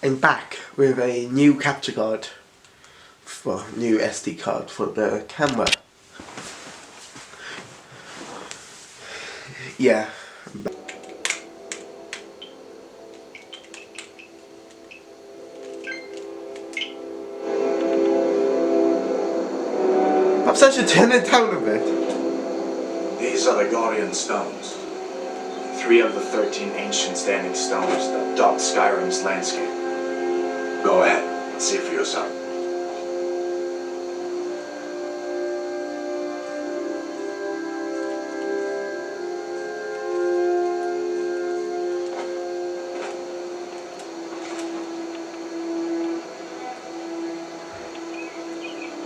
I'm back with a new capture card, well, new SD card for the camera. Yeah, I'm back. Perhaps I should turn it down a bit. These are the Guardian Stones. 3 of the 13 ancient standing stones that dot Skyrim's landscape. Go ahead, and see for yourself.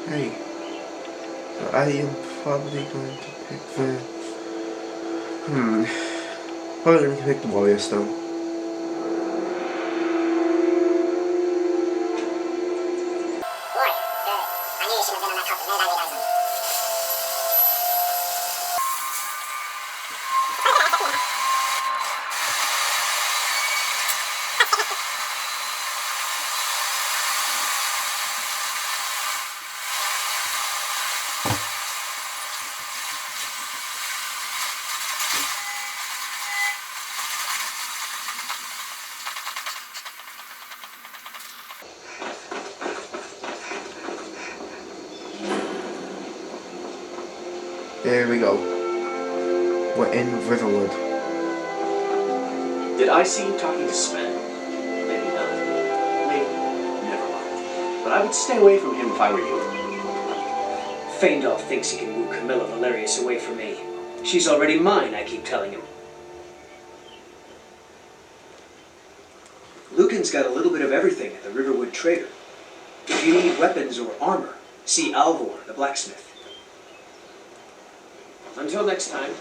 Hey, so I am probably going to pick the... Probably going to pick the Warrior Stone. There we go. We're in Riverwood. Did I see you talking to Sven? Maybe not. Maybe. Never mind. But I would stay away from him if I were you. Feindal thinks he can woo Camilla Valerius away from me. She's already mine, I keep telling him. Lucan's got a little bit of everything at the Riverwood Trader. If you need weapons or armor, see Alvor, the blacksmith. Until next time.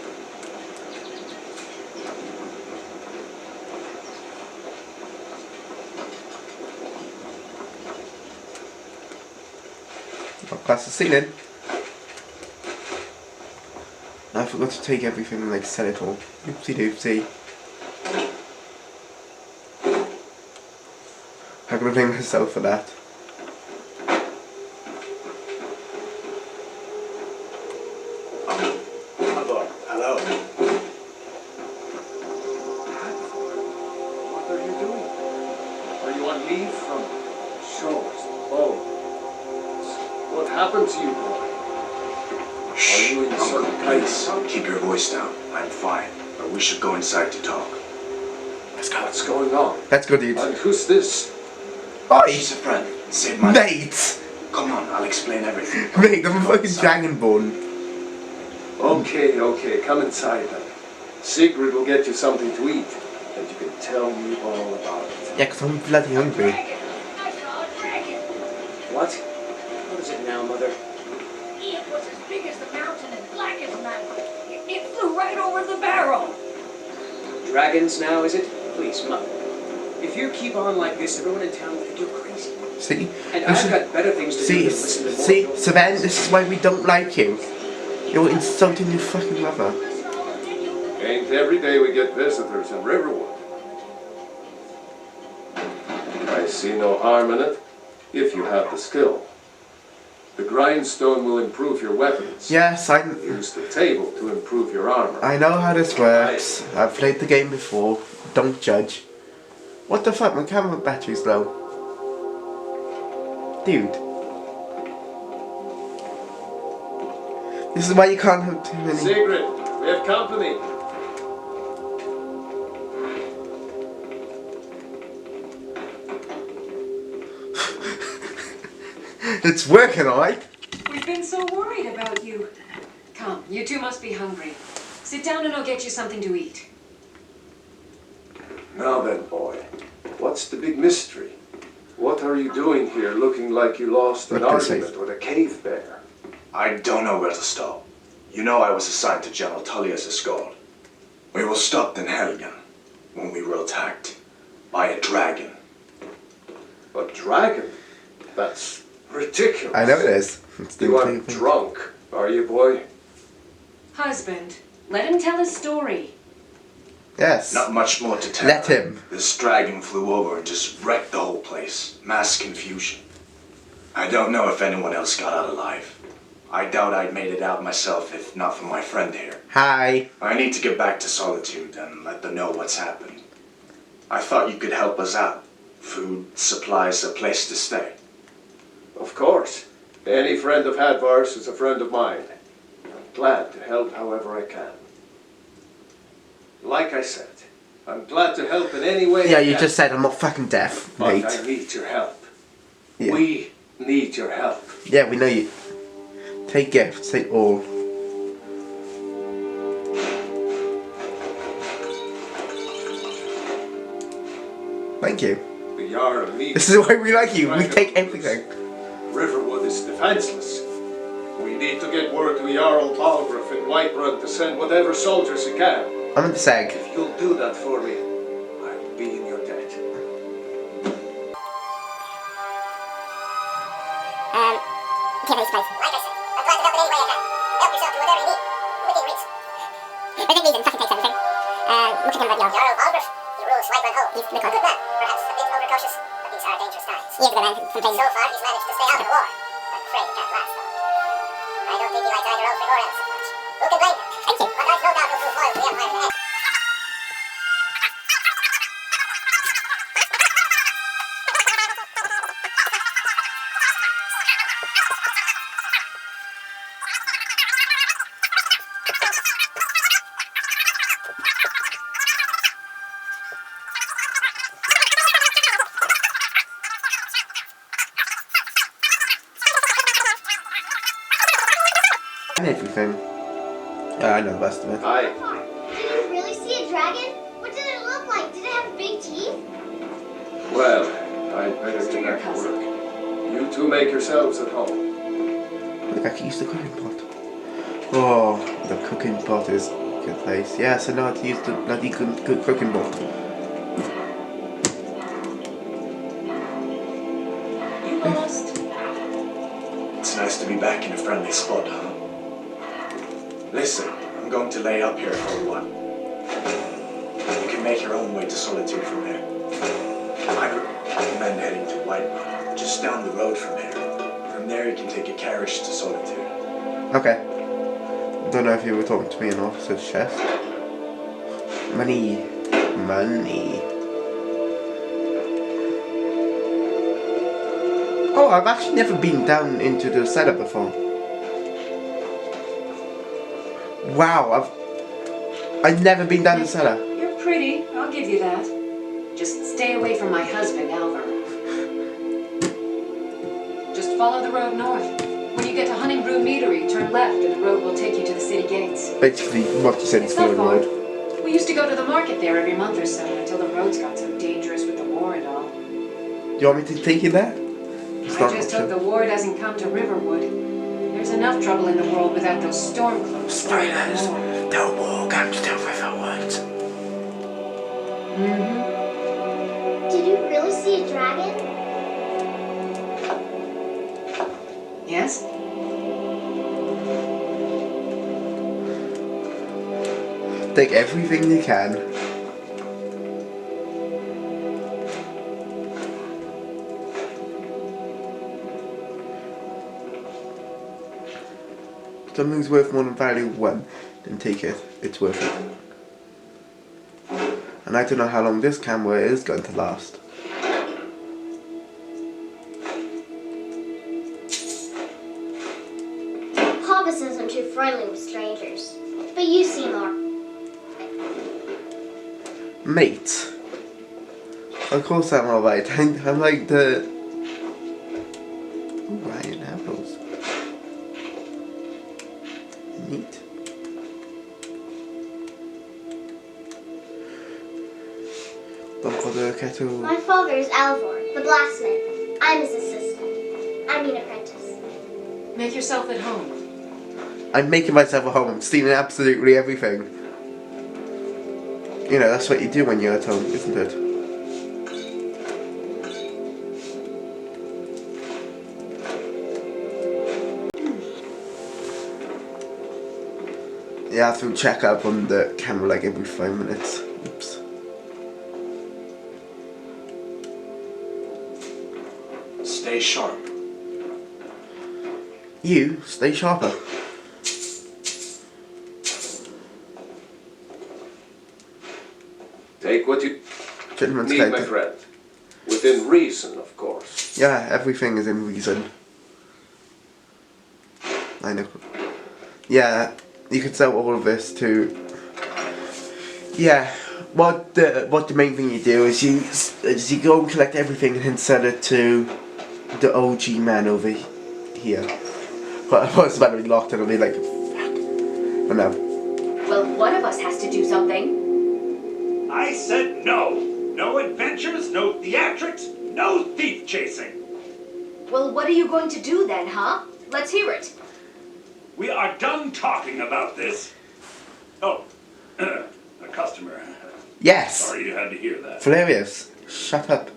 That's the ceiling. I forgot to take everything and like sell it all. Oopsie doopsie. I'm gonna blame myself for that. Hello. What are you doing? Are you on leave from shows? Oh. What happened to you, boy? Are you in some place? Keep your voice down. I'm fine, but we should go inside to talk. Let's go. What's going on? Let's go, dude. And who's this? Oi! She's a friend. Save my... Mate! Come on, I'll explain everything. Mate, I'm a fucking dragonborn. Okay, come inside then. Sigrid will get you something to eat, and you can tell me all about it. Yeah, 'cause I'm bloody hungry. What? What is it now, Mother? It was as big as the mountain and black as night. It flew right over the barrel. Dragons now, is it? Please, Mother. If you keep on like this, everyone in town will think you're crazy. See? And I've got better things to do than listen to more. So then, this is why we don't like you. You're insulting your fucking mother. Ain't every day we get visitors in Riverwood. I see no harm in it, if you have the skill. The grindstone will improve your weapons. Yes, Use the table to improve your armor. I know how this works. I've played the game before. Don't judge. What the fuck? My camera battery's low. Dude. This is why you can't have too many. Sigrid, we have company. It's working, alright? We've been so worried about you. Come, you two must be hungry. Sit down and I'll get you something to eat. Now then, boy, what's the big mystery? What are you doing here looking like you lost an argument with a cave bear? I don't know where to stop. You know I was assigned to General Tullius' escort. We were stopped in Helgen when we were attacked by a dragon. A dragon? That's ridiculous. I know it is. You aren't drunk, are you, boy? Husband, let him tell his story. Yes. Not much more to tell. Let him. This dragon flew over and just wrecked the whole place. Mass confusion. I don't know if anyone else got out alive. I doubt I'd made it out myself if not for my friend here. Hi. I need to get back to Solitude and let them know what's happening. I thought you could help us out. Food, supplies, a place to stay. Of course. Any friend of Hadvar's is a friend of mine. I'm glad to help however I can. Like I said, I'm glad to help in any way Yeah, I you can. just said I'm not fucking deaf, But mate. I need your help. Yeah. We need your help. Yeah, we know you. Take gifts, take all. Thank you. The Jarl needs. This is why we like you. We take everything. Riverwood is defenseless. We need to get word to Jarl Palgraf in Whiterun to send whatever soldiers he can. I'm in the seg. If you'll do that for me, I'll be in your debt. Can't really surprise. Like I said, I'm glad to help in any way I can. Help yourself to whatever you need. Within reason. Within reason, fucking takes everything. Look at him right now. Jarl Palgraf. He rules Whiterun Home. He's a good man. Perhaps a bit overcautious, but these are dangerous times. He is a good man. So far, he's managed to stay out of the war. I'm afraid it can't last, though. I don't think he likes either Ulfric or Elsa much. Who can blame him? Thank you. But I've no doubt he'll prove loyal to the Empire in the end. And everything. Yeah, I know the best of it. Aye. Did you really see a dragon? What did it look like? Did it have big teeth? Well, I'd better get back to work. You two make yourselves at home. Look, I can use the cooking pot. Oh, the cooking pot is a good place. Yes, I know how to use the bloody good cooking pot. You lost? It's nice to be back in a friendly spot, huh? Listen, I'm going to lay up here for a while. You can make your own way to Solitude from here. I recommend heading to Whiterun, just down the road from here. From there you can take a carriage to Solitude. Okay. Don't know if you were talking to me or not, said chef. Money. Money. Oh, I've actually never been down into the cellar before. Wow, I've never been down the cellar. You're pretty, I'll give you that. Just stay away from my husband, Alvar. Just follow the road north. When you get to Honningbrew Meadery, turn left and the road will take you to the city gates. Basically, what you said is It's not the far. road. We used to go to the market there every month or so until the roads got so dangerous with the war and all. Do you want me to take you there? It's I not just an hope the option. war doesn't come to Riverwood. There's enough trouble in the world without those storm cloaks. Spoilers. The war comes to Riverwood. Mm-hmm. Did you really see a dragon? Yes? Take everything you can. Something's worth more than value one, then take it. It's worth it. And I don't know how long this camera is going to last. Papa says I'm too friendly with strangers. But you seem more. Mate. Of course I'm alright. I'm like the... Ooh, Ryan apples. Neat. Don't bother, kettle. My father is Alvor, the blacksmith. I'm his assistant. I mean apprentice. Make yourself at home. I'm making myself at home. I'm stealing absolutely everything. You know, that's what you do when you're at home, isn't it? Yeah, I have to check up on the camera like every 5 minutes. Oops. Stay sharp. You stay sharper. Take what you Gentleman's need, code. my friend. Within reason, of course. Yeah, everything is in reason. I know. Yeah, you could sell all of this to. Yeah, what the main thing you do is you go and collect everything and then sell it to the OG man over here. But it's about to be locked and I'll be like, fuck. But no. Well, one of us has to do something. I said no. No adventures, no theatrics, no thief chasing. Well, what are you going to do then, huh? Let's hear it. We are done talking about this. Oh, a customer. Yes! Sorry you had to hear that. Hilarious. Shut up.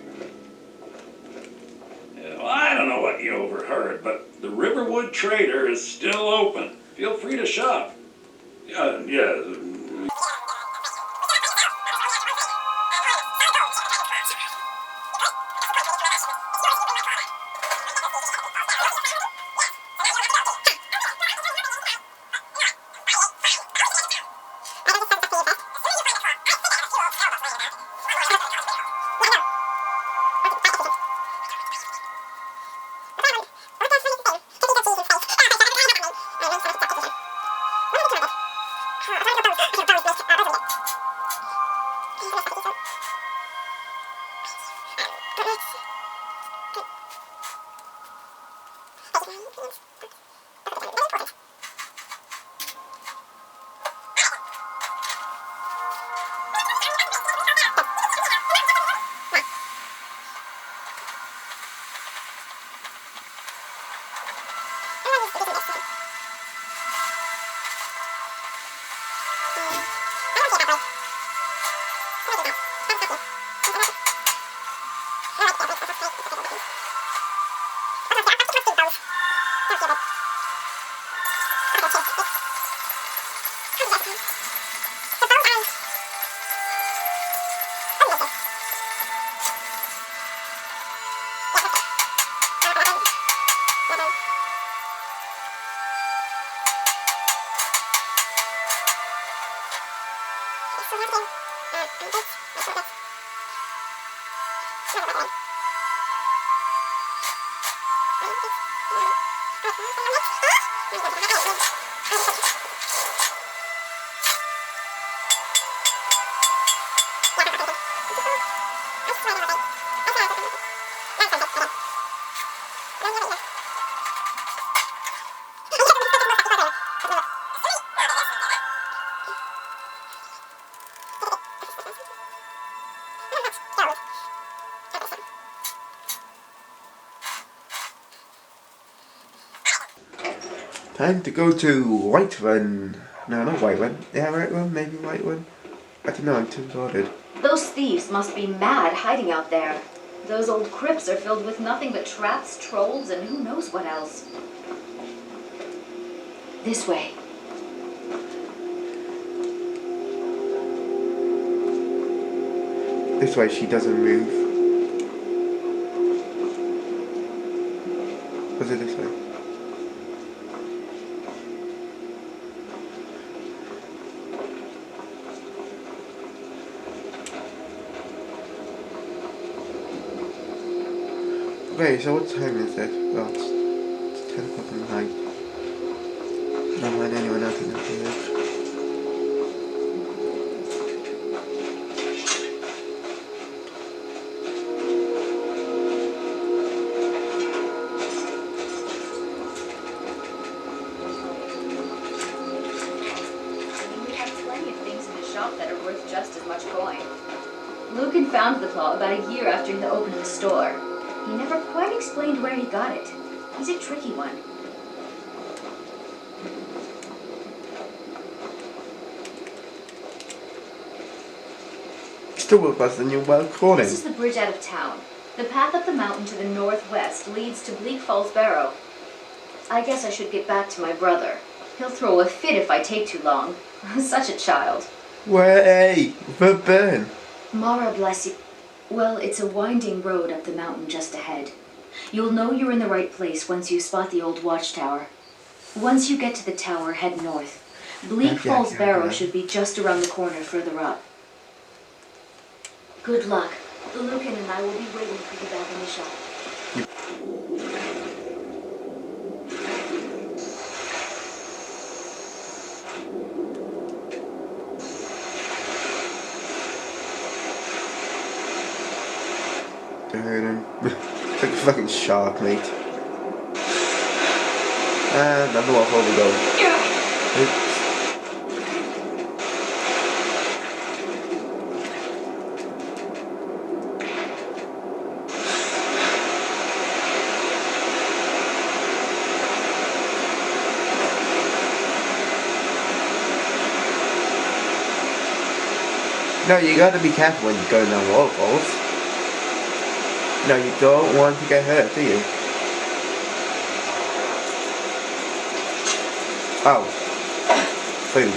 Yeah, well, I don't know what you overheard, but the Riverwood Trader is still open. Feel free to shop. Yeah. Time to go to Whiterun. No, not Whiterun. Yeah, Whiterun, maybe Whiterun. I don't know, I'm too guarded. Those thieves must be mad hiding out there. Those old crypts are filled with nothing but traps, trolls, and who knows what else. This way. This way she doesn't move. Was it this way? Okay, so what time is it? Well, it's 10 o'clock in the night. Not mind anyone else in the village. We have plenty of things in the shop that are worth just as much coin. Lucan found the claw about a year after he opened the store. He never quite explained where he got it. He's a tricky one. Still with us and you're well calling. This is the bridge out of town. The path up the mountain to the northwest leads to Bleak Falls Barrow. I guess I should get back to my brother. He'll throw a fit if I take too long. Such a child. Way! The burn! Mara bless you. Well, it's a winding road up the mountain just ahead. You'll know you're in the right place once you spot the old watchtower. Once you get to the tower, head north. Bleak Falls Barrow should be just around the corner further up. Good luck. Lucan and I will be waiting for you back in the shop. It's like a fucking shark, mate. And another one, before we go. Oops. No, you gotta be careful when you're going down waterfalls. No, you don't want to get hurt, do you? Oh. Food.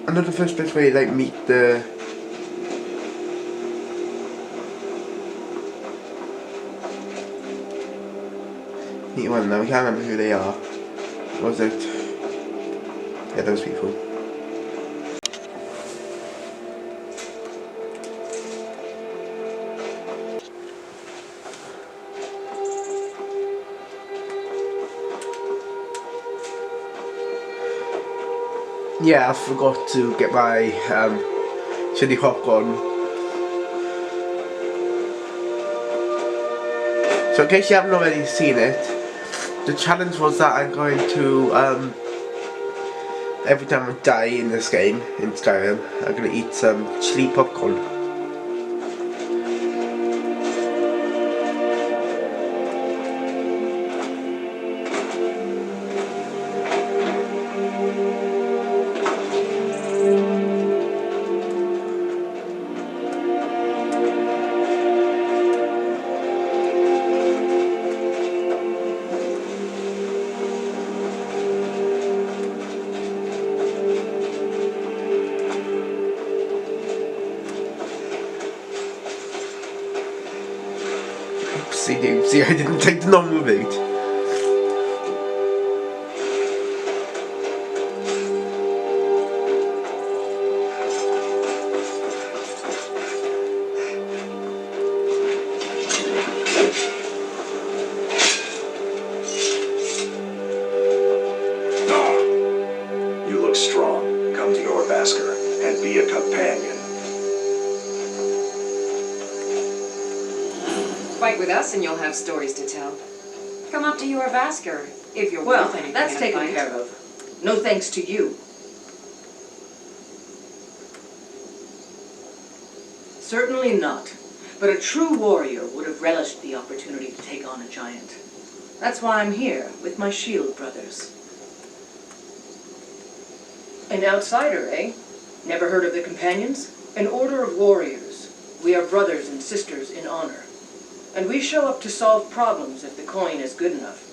I know the first place where you like meet the one now, I can't remember who they are. What was it? Yeah, those people. Yeah, I forgot to get my chili popcorn. So in case you haven't already seen it, the challenge was that I'm going to, every time I die in this game, in Skyrim, I'm going to eat some chili popcorn. See, I didn't take the normal route. You look strong. Come to your Vasker and be a companion. Fight with us and you'll have stories to tell. Come up to your Vasker, if you're Well, worth anything that's in a taken fight. care of. No thanks to you. Certainly not. But a true warrior would have relished the opportunity to take on a giant. That's why I'm here, with my shield brothers. An outsider, eh? Never heard of the Companions? An order of warriors. We are brothers and sisters in honor. And we show up to solve problems if the coin is good enough.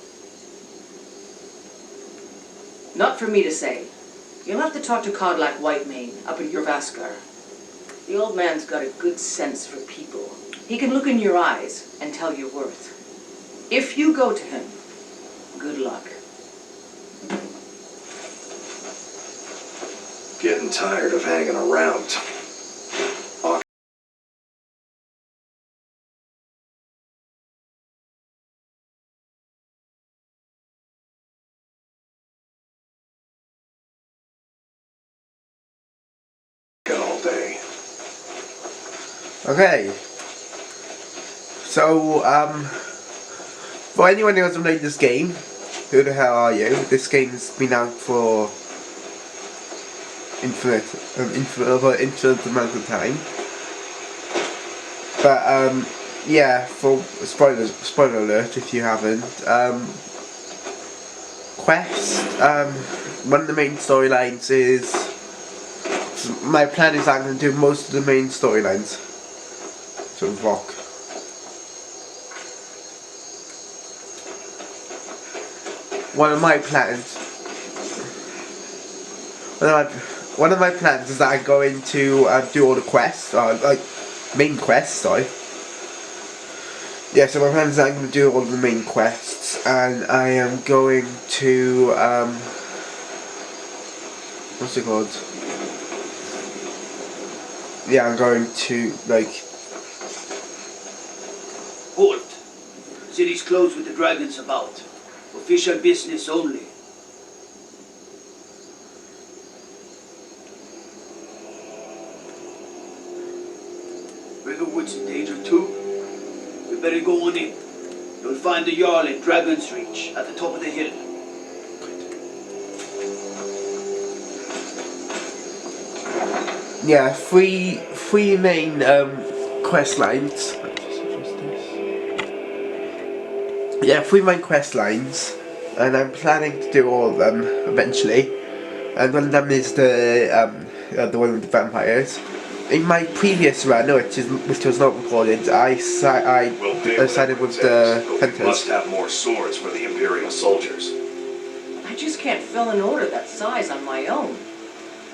Not for me to say. You'll have to talk to Codlack Whitemane up at your Vaskar. The old man's got a good sense for people. He can look in your eyes and tell your worth. If you go to him, good luck. getting tired of hanging around. All day. Okay. So, for anyone who hasn't played this game, who the hell are you? This game's been out for infinite amount of time. But yeah, for spoiler alert if you haven't. Quest. One of the main storylines is. My plan is I'm going to do most of the main storylines. So rock. One of my plans is that I'm going to do all the quests, like main quests, sorry. Yeah, so my plan is that I'm going to do all the main quests, and I am going to what's it called? Yeah, I'm going to like. Halt! City's closed with the dragons about. Official business only. Riverwood's in danger too. We better go on in. You'll find the Jarl in Dragon's Reach at the top of the hill. Yeah, three main quest lines. Yeah, 3 main quest lines, and I'm planning to do all of them eventually. And one of them is the one with the vampires. In my previous run, which was not recorded, I sided with the hunters. We must have more swords for the Imperial soldiers. I just can't fill an order that size on my own.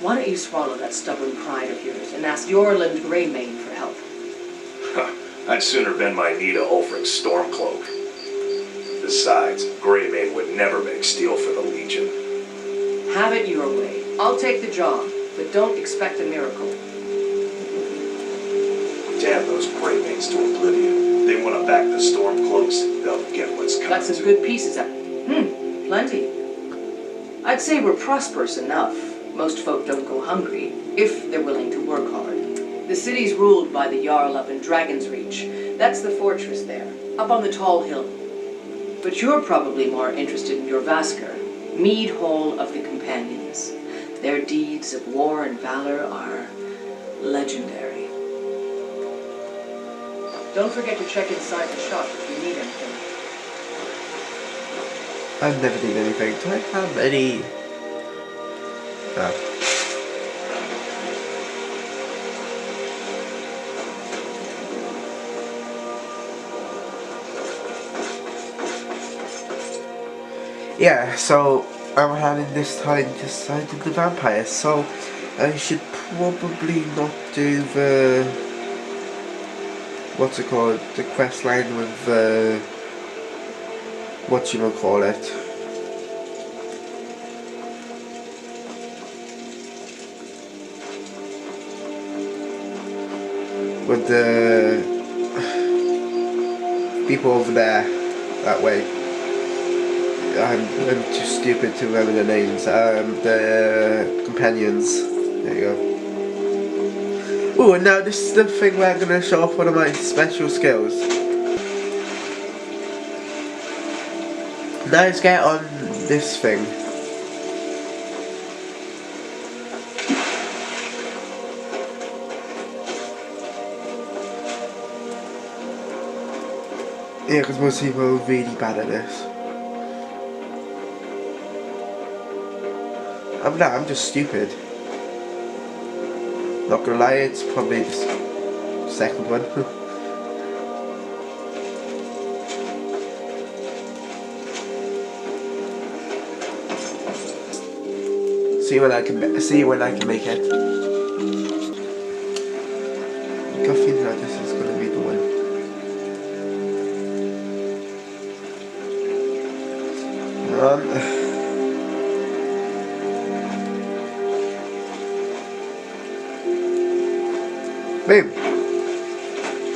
Why don't you swallow that stubborn pride of yours and ask Yorland Greymane for help? I'd sooner bend my knee to Ulfric's Stormcloak. Besides, Greymane would never make steel for the Legion. Have it your way. I'll take the job, but don't expect a miracle. Damn those Greymanes to oblivion. They want to back the Stormcloaks, they'll get what's coming. Got some good pieces out. Plenty. I'd say we're prosperous enough. Most folk don't go hungry, if they're willing to work hard. The city's ruled by the Jarl up in Dragon's Reach. That's the fortress there, up on the tall hill. But you're probably more interested in your Vaskr, Mead Hall of the Companions. Their deeds of war and valor are legendary. Don't forget to check inside the shop if you need anything. I've never need anything. Do I have any? No. Yeah, so I'm having this time to side with the vampires, so I should probably not do the what's it called? The quest line with whatchamacallit. With the people over there that way. I'm too stupid to remember their names. The companions. There you go. Oh, and now this is the thing where I'm going to show off one of my special skills. Now let's get on this thing. Yeah, because most people are really bad at this. I'm just stupid. Not gonna lie, it's probably the second one. See when I can make it. I got a feeling that this is gonna be the one.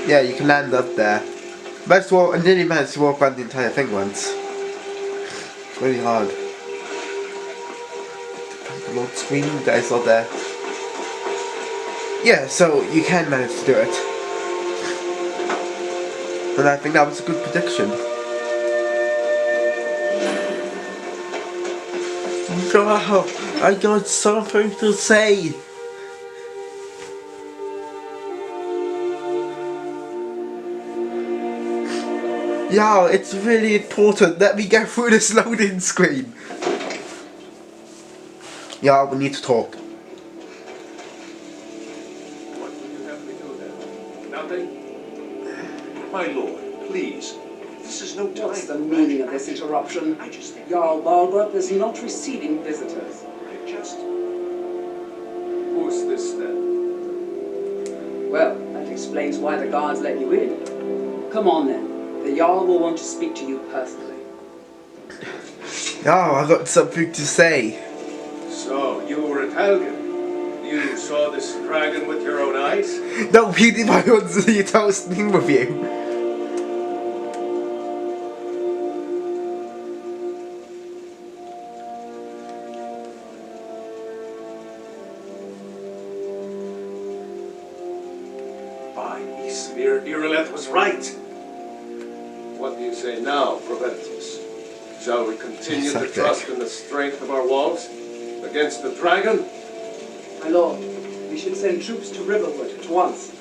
Yeah, you can land up there. I nearly managed to walk around the entire thing once. It's really hard. The load screen, you guys are there. Yeah, so you can manage to do it. And I think that was a good prediction. Wow, I got something to say. Yeah, it's really important that we get through this loading screen. Yeah, we need to talk. What will you have me do then? Nothing? My lord, please. This is no time. What's the meaning of this interruption? I just think Jarl Balgrup is not receiving visitors. Who's this then? Well, that explains why the guards let you in. Come on then. The Jarl will want to speak to you personally. Oh, I got something to say. So, you were at Helgen. You saw this dragon with your own eyes? No, Peter, I want to see a toasting with you. By Ismir, Irileth was right. What do you say now, Proventus? Shall we continue to trust in the strength of our walls against the dragon? My lord, we should send troops to Riverwood at once.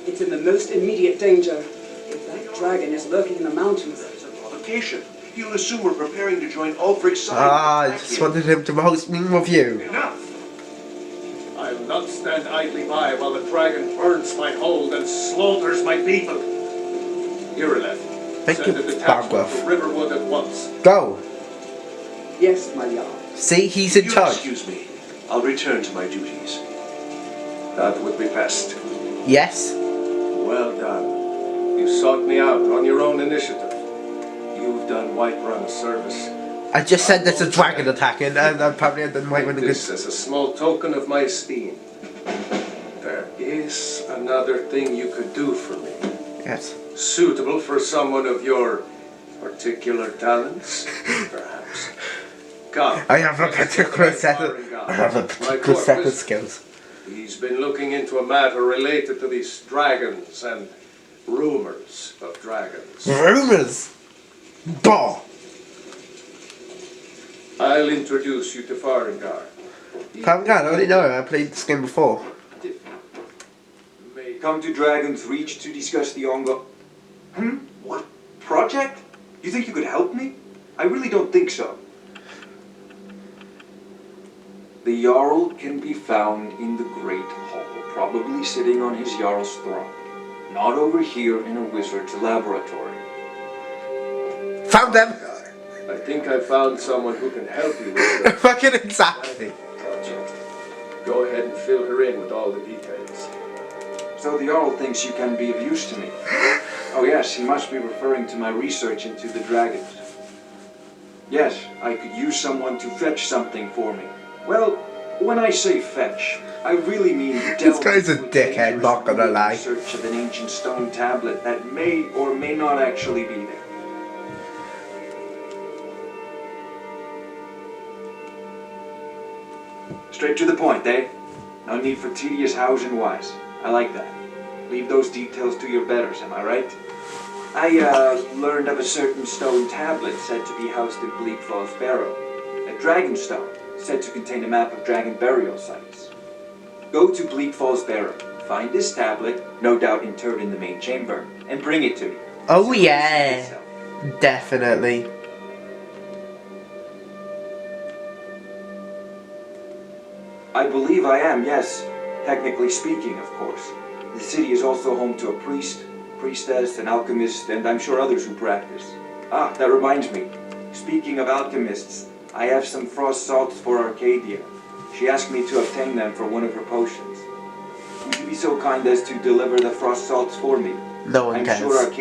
It's in the most immediate danger. If that dragon is lurking in the mountains... That's a provocation. He'll assume we're preparing to join Ulfric's side. I just wanted him to host me with you. Enough! I'll not stand idly by while the dragon burns my hold and slaughters my people. Irileth, Thank send you, a detachment Bagwell. to Riverwood at once. Go. Yes, my Jarl. See, he's in You charge. excuse me. I'll return to my duties. That would be best. Yes. Well done. You sought me out on your own initiative. You've done Whiterun a service. I just said there's a dragon attacking, and I probably done my one a good. This as a small token of my esteem. There is another thing you could do for me. Yes. Suitable for someone of your particular talents, perhaps. Come. I have a particular set of. I have a My particular set of corpus. skills. He's been looking into a matter related to these dragons and rumors of dragons. Rumors. Bah. I'll introduce you to Farengar. I already know. I played this game before. Come to Dragon's Reach to discuss the ongoing... What? Project? You think you could help me? I really don't think so. The Jarl can be found in the Great Hall, probably sitting on his Jarl's throne. Not over here in a wizard's laboratory. Found them! I think I found someone who can help you with the Fucking exactly. project. Go ahead and fill her in with all the details. So the Jarl thinks you can be of use to me. Oh yes, he must be referring to my research into the dragons. Yes, I could use someone to fetch something for me. Well, when I say fetch, I really mean This guy's a delve into dickhead, not gonna lie. in search of an ancient stone tablet that may or may not actually be there. Straight to the point, eh? No need for tedious hows and whys. I like that. Leave those details to your betters, am I right? I learned of a certain stone tablet said to be housed in Bleak Falls Barrow. A dragon stone, said to contain a map of dragon burial sites. Go to Bleak Falls Barrow, find this tablet, no doubt interred in the main chamber, and bring it to me. Oh yeah. Definitely. I believe I am, yes. Technically speaking, of course. The city is also home to a priest, priestess, an alchemist, and I'm sure others who practice. Ah, that reminds me. Speaking of alchemists, I have some frost salts for Arcadia. She asked me to obtain them for one of her potions. Would you be so kind as to deliver the frost salts for me? No one I'm cares. sure Arcadia